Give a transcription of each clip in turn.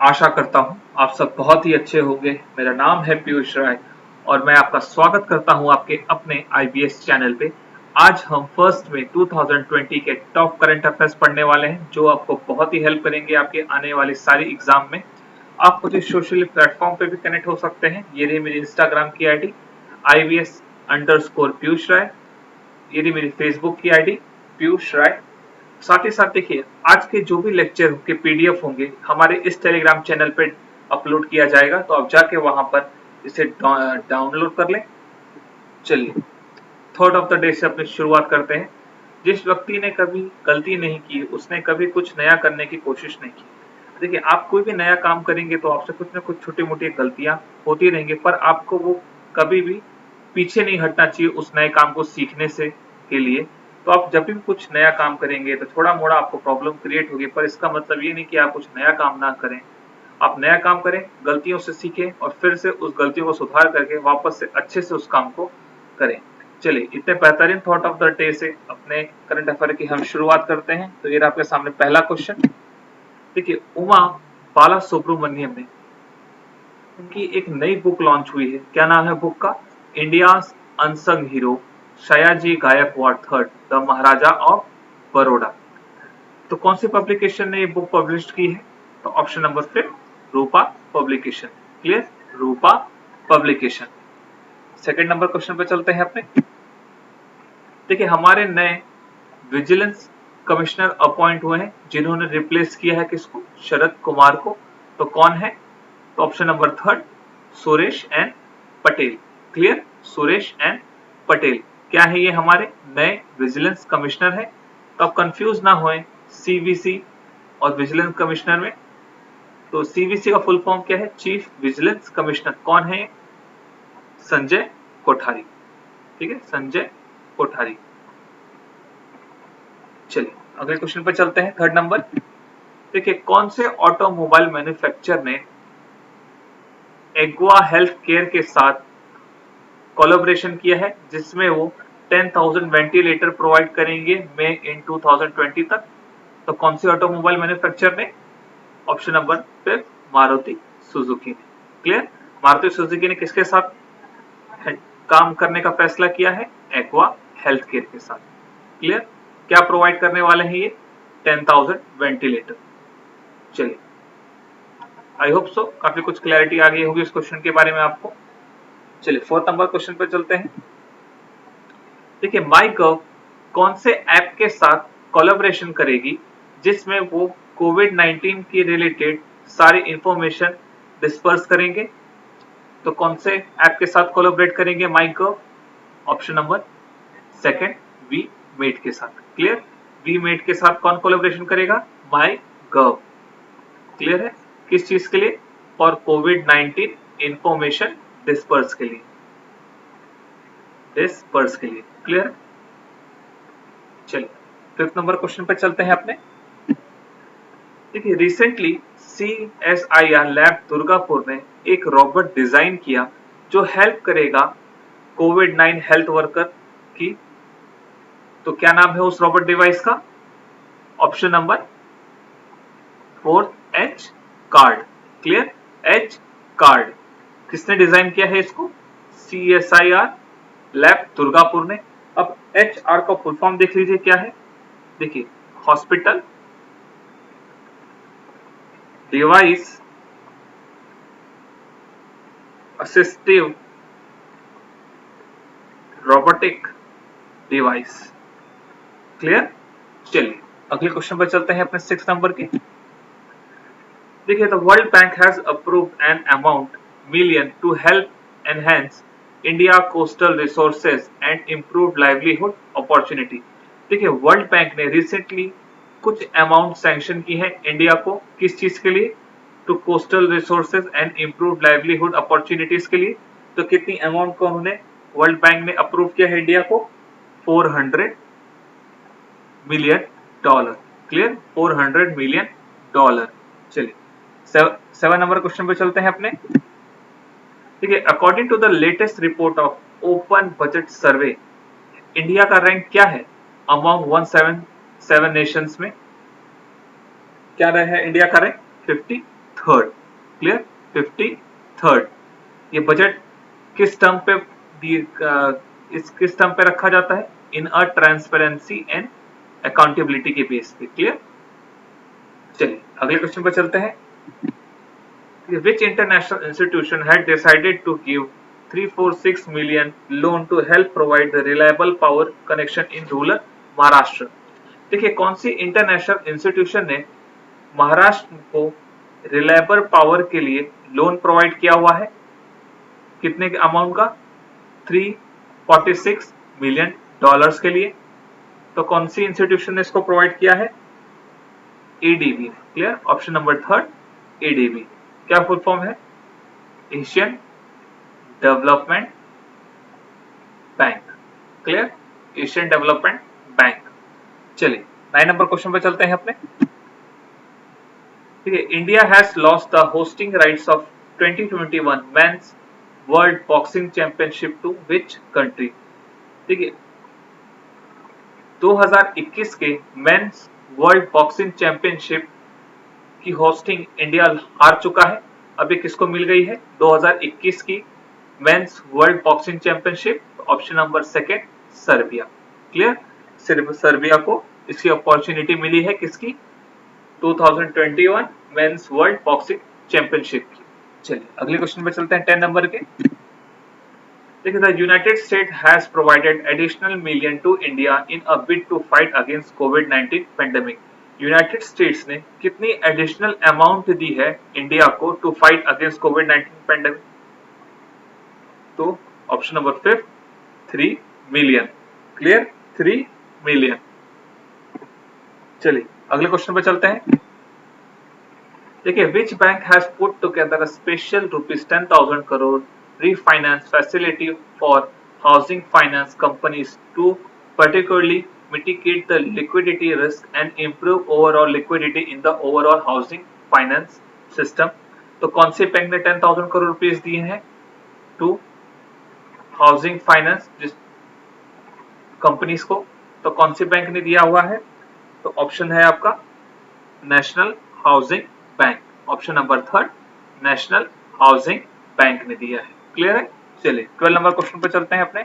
आशा करता हूँ आप सब बहुत ही अच्छे होंगे। मेरा नाम है पीयूष राय और मैं आपका स्वागत करता हूँ आपके अपने आईबीएस चैनल पे। आज हम फर्स्ट में 2020 के टॉप करंट अफेयर्स पढ़ने वाले हैं जो आपको बहुत ही हेल्प करेंगे आपके आने वाली सारी एग्जाम में। आप मुझे सोशल प्लेटफॉर्म पे भी कनेक्ट हो सकते हैं। ये रही मेरी इंस्टाग्राम की आईडी IBS_पीयूष राय। ये रही मेरी फेसबुक की आईडी पीयूष राय। साथ ही साथ देखिए आज के जो भी लेक्चर के पीडीएफ होंगे हमारे इस टेलीग्राम चैनल पे अपलोड किया जाएगा, तो आप जाके वहां पर इसे डाउनलोड कर लें। चलिए थॉट ऑफ द डे से अपनी शुरुआत करते हैं। जिस व्यक्ति ने कभी गलती नहीं की उसने कभी कुछ नया करने की कोशिश नहीं की। देखिए आप कोई भी नया काम करेंगे तो आपसे कुछ ना कुछ छोटी मोटी गलतियां होती रहेंगी, पर आपको वो कभी भी पीछे नहीं हटना चाहिए उस नए काम को सीखने से के लिए। तो आप जब भी कुछ नया काम करेंगे तो थोड़ा मोड़ा आपको प्रॉब्लम क्रिएट होगी, पर इसका मतलब ये नहीं कि आप कुछ नया काम ना करें। आप नया काम करें, गलतियों से सीखें और फिर से उस गलतियों को सुधार करके वापस से अच्छे से उस काम को करें। चलिए इतने बेहतरीन थॉट ऑफ द डे से अपने करंट अफेयर की हम शुरुआत करते हैं। तो ये आपके सामने पहला क्वेश्चन। देखिए उमा बाला सुब्रमण्यम ने उनकी एक नई बुक लॉन्च हुई है। क्या नाम है बुक का? India's unsung hero Sayaji Gaekwad third the Maharaja of Baroda. तो कौन सी पब्लिकेशन ने ये बुक पब्लिश की है? तो ऑप्शन नंबर 5 रूपा पब्लिकेशन। क्लियर, रूपा पब्लिकेशन। सेकंड नंबर क्वेश्चन पे चलते हैं अपने। देखिए हमारे नए विजिलेंस कमिश्नर अपॉइंट हुए हैं जिन्होंने रिप्लेस किया है किसको? शरद कुमार को। तो कौन है? तो option number 3 Suresh N Patel. Clear, Suresh N Patel. क्या है ये? हमारे नए विजिलेंस कमिश्नर है। तो आप कंफ्यूज ना होएं सीवीसी और विजिलेंस कमिश्नर में। तो सीवीसी का फुल फॉर्म क्या है? Chief vigilance commissioner. कौन है? संजय कोठारी। ठीक है, संजय कोठारी। चलिए अगले क्वेश्चन पर चलते हैं, थर्ड नंबर। देखिए कौन से ऑटोमोबाइल मैन्युफैक्चरर ने एग्वा हेल्थ केयर के साथ कोलैबोरेशन किया है जिसमें वो 10,000 वेंटिलेटर प्रोवाइड करेंगे मई इन 2020 तक? तो कौन सी ऑटोमोबाइल मैन्युफैक्चरर ने? ऑप्शन नंबर 5 मारुति सुजुकी ने। क्लियर, मारुति सुजुकी ने किसके साथ काम करने का फैसला किया है? एक्वा हेल्थ केयर के साथ। क्लियर, क्या प्रोवाइड करने वाले हैं ये? 10,000 वेंटिलेटर। चलिए आई होप सो काफी कुछ क्लैरिटी आ गई होगी इस क्वेश्चन के बारे में आपको। चलिए फोर्थ नंबर क्वेश्चन पे चलते हैं। देखिए माईगव कौन से ऐप के साथ कोलैबोरेशन करेगी जिसमें वो कोविड-19 के रिलेटेड सारी इंफॉर्मेशन डिस्पर्स करेंगे? तो कौन से ऐप के साथ कोलैबोरेट करेंगे माईगव? ऑप्शन नंबर 2 वी मेट के साथ। क्लियर, वी मेट के साथ कौन कोलैबोरेशन करेगा? माईगव। क्लियर है, किस चीज के लिए? फॉर कोविड-19 इंफॉर्मेशन डिस्पर्स के लिए, डिस्पर्स के लिए। क्लियर, चलिए फिफ्थ नंबर क्वेश्चन पे चलते हैं अपने। देखिए रिसेंटली CSIR लैब दुर्गापुर ने एक रोबोट डिजाइन किया जो हेल्प करेगा कोविड-19 हेल्थ वर्कर की। तो क्या नाम है उस रोबोट डिवाइस का? Option number 4 H card. Clear, H card. किसने डिजाइन किया है इसको? CSIR लैब दुर्गापुर ने। अब HR का फुल फॉर्म देख लीजिए क्या है। देखिए hospital device assistive robotic device. Clear, चलिए अगले क्वेश्चन पर चलते हैं अपने 6 नंबर के। देखिए the World Bank has approved an amount million to help enhance India coastal resources and improve livelihood opportunity. देखिए वर्ल्ड बैंक ने रिसेंटली कुछ अमाउंट सैंक्शन की है इंडिया को। किस चीज के लिए? To coastal resources and improve livelihood opportunities के लिए। तो कितनी अमाउंट को उन्होंने वर्ल्ड बैंक ने अप्रूव किया है इंडिया को? $400 मिलियन। Clear, $400 million. चलिए 7 नंबर क्वेश्चन पे चलते हैं अपने। देखिए according to the latest report of open budget survey India का रैंक क्या है अमॉन्ग 177 नेशंस में? क्या रहा है इंडिया का rank? 53rd। 53rd। Clear, 53rd। ये बजट किस टर्म पे किस टर्म पे रखा जाता है? इन अ ट्रांसपेरेंसी एंड अकाउंटेबिलिटी के बेस पे। क्लियर, चलिए अगले क्वेश्चन पर चलते हैं। Which international institution had decided to give 346 million loan to help provide the reliable power connection in rural Maharashtra? देखिए कौन सी इंटरनेशनल इंस्टीट्यूशन ने महाराष्ट्र को रिलायबल पावर के लिए लोन प्रोवाइड किया हुआ है? कितने के अमाउंट का? 346 मिलियन डॉलर्स के लिए। तो कौन सी इंस्टीट्यूशन ने इसको प्रोवाइड किया है? ADB. Clear, option number third ADB. क्या फुल फॉर्म है? Asian development bank. Clear, Asian development bank. चलिए 9 नंबर क्वेश्चन पे चलते हैं अपने। ठीक है, India has lost the hosting rights of 2021 men's world boxing championship to which country? देखिए 2021 के मेंस वर्ल्ड बॉक्सिंग चैंपियनशिप की होस्टिंग इंडिया हार चुका है। अभी किसको मिल गई है? 2021 की mains world boxing championship. Option number second Serbia. Clear, सिर्फ सर्बिया को इसकी अपॉर्चुनिटी मिली है किसकी? 2021 मेंस वर्ल्ड बॉक्सिंग चैंपियनशिप की। चलिए अगले क्वेश्चन पे चलते हैं 10 नंबर के। देखिए the United State has provided additional million to India in a bid to fight against कोविड-19 पेंडेमिक। यूनाइटेड स्टेट्स ने कितनी एडिशनल अमाउंट दी है इंडिया को टू फाइट अगेंस्ट कोविड-19 पेंडेमिक? तो option number 5 3 million. Clear, 3 million. चलिए अगले क्वेश्चन पे चलते हैं। देखिए which bank has put together a special ₹10,000 crore refinance facility for housing finance companies to particularly mitigate the liquidity risk and improve overall liquidity in the overall housing finance system? तो कौन से bank ने 10,000 crore rupees दिए हैं to housing finance companies को? तो कौन से बैंक ने दिया हुआ है? तो ऑप्शन है आपका national housing bank. Option number third national housing bank ने दिया है। क्लियर है? चलिए 12 नंबर क्वेश्चन पे चलते हैं अपने।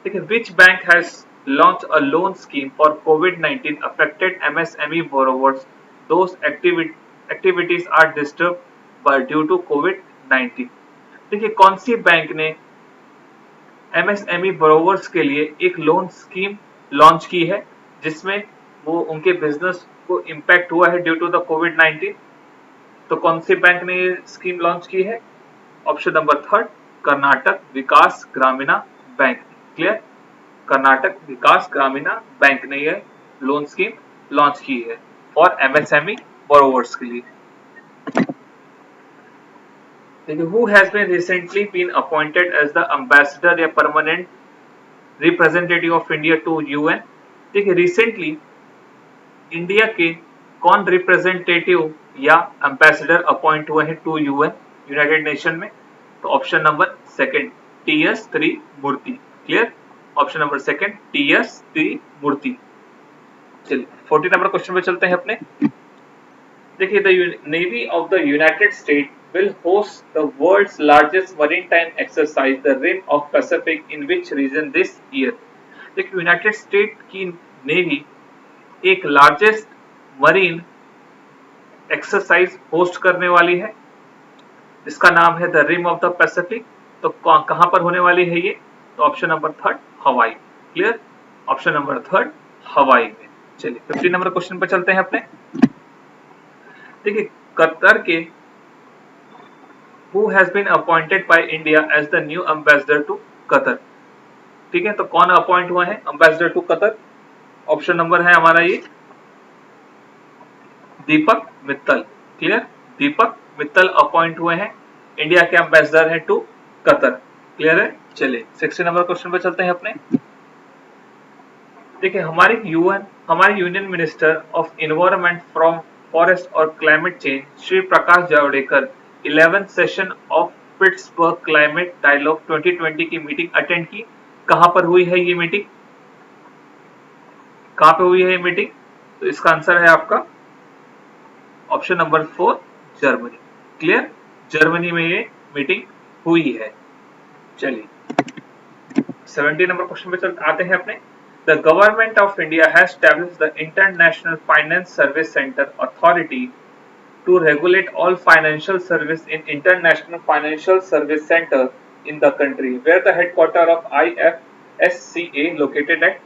देखिए which bank has launch a loan scheme for covid affected MSME borrowers those activities are disturb due to कोविड-19। देखिए कौन सी बैंक ने एमएसएमई बोरोवर्स के लिए एक लोन स्कीम लॉन्च की है जिसमें वो उनके बिजनेस को इम्पैक्ट हुआ है ड्यू टू द कोविड-19? तो कौन सी बैंक ने ये स्कीम लॉन्च की है? ऑप्शन नंबर थर्ड कर्नाटक विकास ग्रामीणा बैंक। क्लियर, कर्नाटक विकास ग्रामीणा बैंक ने यह लोन स्कीम लॉन्च की है फॉर एमएसएमई बोरोवर्स के लिए। देखिए who has been recently been appointed as the ambassador या permanent representative of India to UN? देखिए रिसेंटली इंडिया के कौन रिप्रेजेंटेटिव या एम्बेसडर अपॉइंट हुए हैं टू यूएन यूनाइटेड नेशन में? तो option number second TS Tirumurti. Clear, option number second TS Tirumurti. चलिए 14 नंबर क्वेश्चन पे चलते हैं अपने। देखिए the navy of the United State will host the world's largest maritime exercise, the Rim of Pacific, in which region this year? देखिए united state की navy एक largest marine exercise host करने वाली है जिसका नाम है the rim of the Pacific. तो कहां पर होने वाली है ये? तो option number third Hawaii. Clear, option number third Hawaii में। चलिए 15 नंबर क्वेश्चन पर चलते हैं अपने। देखिए कतर के who has been appointed by India as the new ambassador to Qatar? ठीक है, तो कौन अपॉइंट हुआ है ambassador to Qatar? Option number है हमारा ये दीपक मित्तल। क्लियर, दीपक मित्तल अपॉइंट हुए हैं, इंडिया के एम्बेसडर हैं टू कतर। क्लियर है? चलिए 16 नंबर क्वेश्चन पे चलते हैं अपने। देखिए हमारे union minister of environment from forest और climate change Shri Prakash Javadekar 11th session of Pittsburgh climate dialogue 2020 की मीटिंग अटेंड की। कहां पर हुई है ये मीटिंग? कहां पे हुई है ये मीटिंग? तो इसका आंसर है आपका option number 4 Germany. Clear, Germany में ये मीटिंग हुई है। चलिए 17 नंबर क्वेश्चन पे चलते आते हैं अपने। The government of India has established the international finance service centre authority to regulate all financial service in international financial service center in the country where the headquarter of IFSCA located at।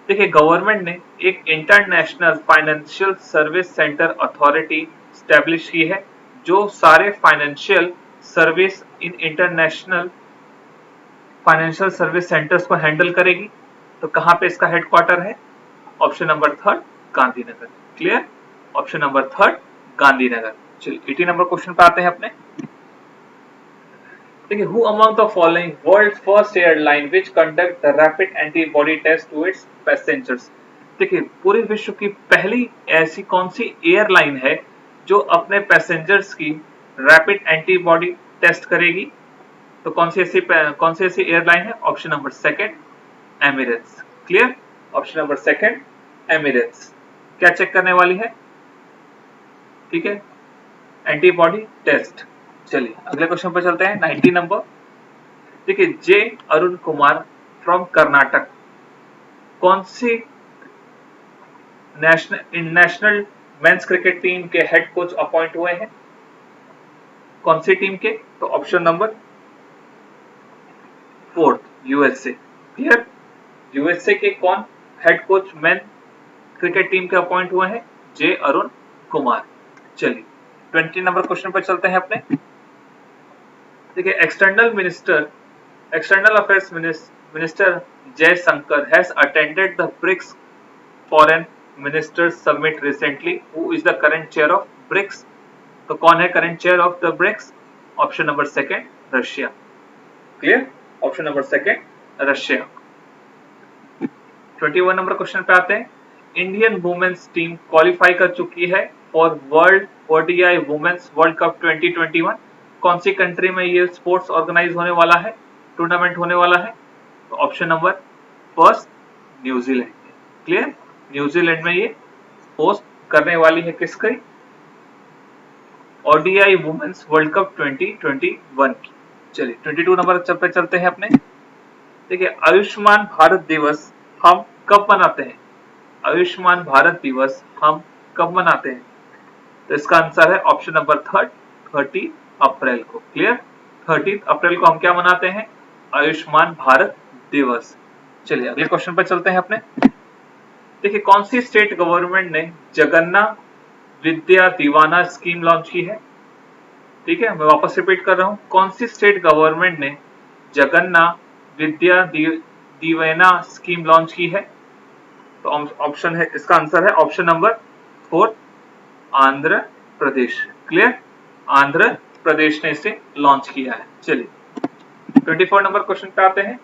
देखिए government ने एक international financial service centre authority establish की है जो सारे financial service in international financial service centres को handle करेगी। तो कहां पे इसका हेडक्वार्टर है? Option number 3 Gandhinagar. Clear, option number 3 Gandhinagar. चलिए 18 नंबर क्वेश्चन पे आते हैं अपने। देखिए who among the following world first airline which conduct the rapid antibody test to its passengers. देखिए पूरे विश्व की पहली ऐसी कौन सी एयरलाइन है जो अपने पैसेंजर्स की रैपिड एंटीबॉडी टेस्ट करेगी? तो कौन सी ऐसी एयरलाइन है? Option number 2 Emirates. Clear, option number 2 Emirates. क्या चेक करने वाली है? ठीक है, एंटीबॉडी टेस्ट। चलिए अगले क्वेश्चन पर चलते हैं 19 नंबर। देखिए जे अरुण कुमार फ्रॉम कर्नाटक कौन सी नेशनल मेंस क्रिकेट टीम के हेड कोच अपॉइंट हुए हैं? कौन सी टीम के? तो option number 4 USA. Clear, USA के कौन head coach main cricket team के अपॉइंट हुए हैं? जे अरुण कुमार। चलिए 20 नंबर क्वेश्चन पर चलते हैं अपने। देखिए external affairs minister Jaishankar has attended the BRICS foreign ministers summit recently. Who is the current chair of BRICS? तो कौन है current chair of the BRICS? Option number 2 Russia. Clear, option number 2 Russia. 21 नंबर question पे आते हैं। Indian women's team qualify कर चुकी है for world ODI women's world cup 2021। कौन सी कंट्री में ये स्पोर्ट्स ऑर्गेनाइज होने वाला है, टूर्नामेंट होने वाला है? तो option number 1 New Zealand. Clear, New Zealand में ये होस्ट करने वाली है किसकी? ओडीआई वुमेन्स वर्ल्ड कप 2021 की। चलिए 22 नंबर पे चलते हैं अपने। देखिए आयुष्मान भारत दिवस हम कब मनाते हैं? आयुष्मान भारत दिवस हम कब मनाते हैं? तो इसका आंसर है ऑप्शन नंबर 30 अप्रैल को। क्लियर, 30 अप्रैल को हम क्या मनाते हैं? आयुष्मान भारत दिवस। चलिए अगले क्वेश्चन पर चलते हैं अपने। देखिए कौन सी स्टेट गवर्नमेंट ने जगन्ना विद्या दीवाना स्कीम लॉन्च की है? ठीक है, मैं वापस रिपीट कर रहा हूं। कौन सी स्टेट गवर्नमेंट ने जगन्ना विद्या दीवेना स्कीम लॉन्च की है? तो ऑप्शन है, इसका आंसर है option number 4 Andhra Pradesh. Clear, Andhra Pradesh ने इसे लॉन्च किया है। चलिए 24 नंबर क्वेश्चन पे आते हैं।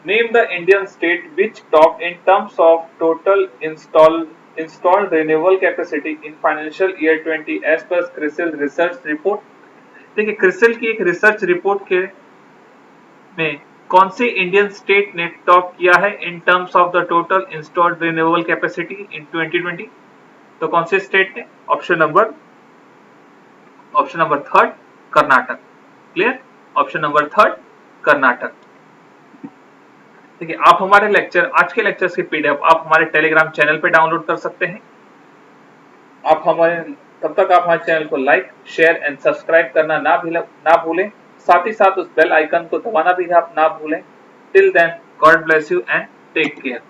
Name the Indian state which top in terms of total installed renewable capacity in financial year 20 as per CRISIL research report. देखिए क्रिसिल की एक रिसर्च रिपोर्ट के में कौन सी इंडियन स्टेट ने टॉप किया है इन terms of the total installed renewable capacity इन 2020? तो कौन से स्टेट ने? Option number 3 Karnataka. Clear, option number 3 Karnataka. देखिए आप हमारे लेक्चर, आज के लेक्चर्स की पीडीएफ आप हमारे टेलीग्राम चैनल पे डाउनलोड कर सकते हैं। तब तक आप हमारे चैनल को लाइक, शेयर एंड सब्सक्राइब करना ना भूलें। साथ ही साथ उस बेल आइकन को दबाना भी आप ना भूलें। Till then, God bless you and take care.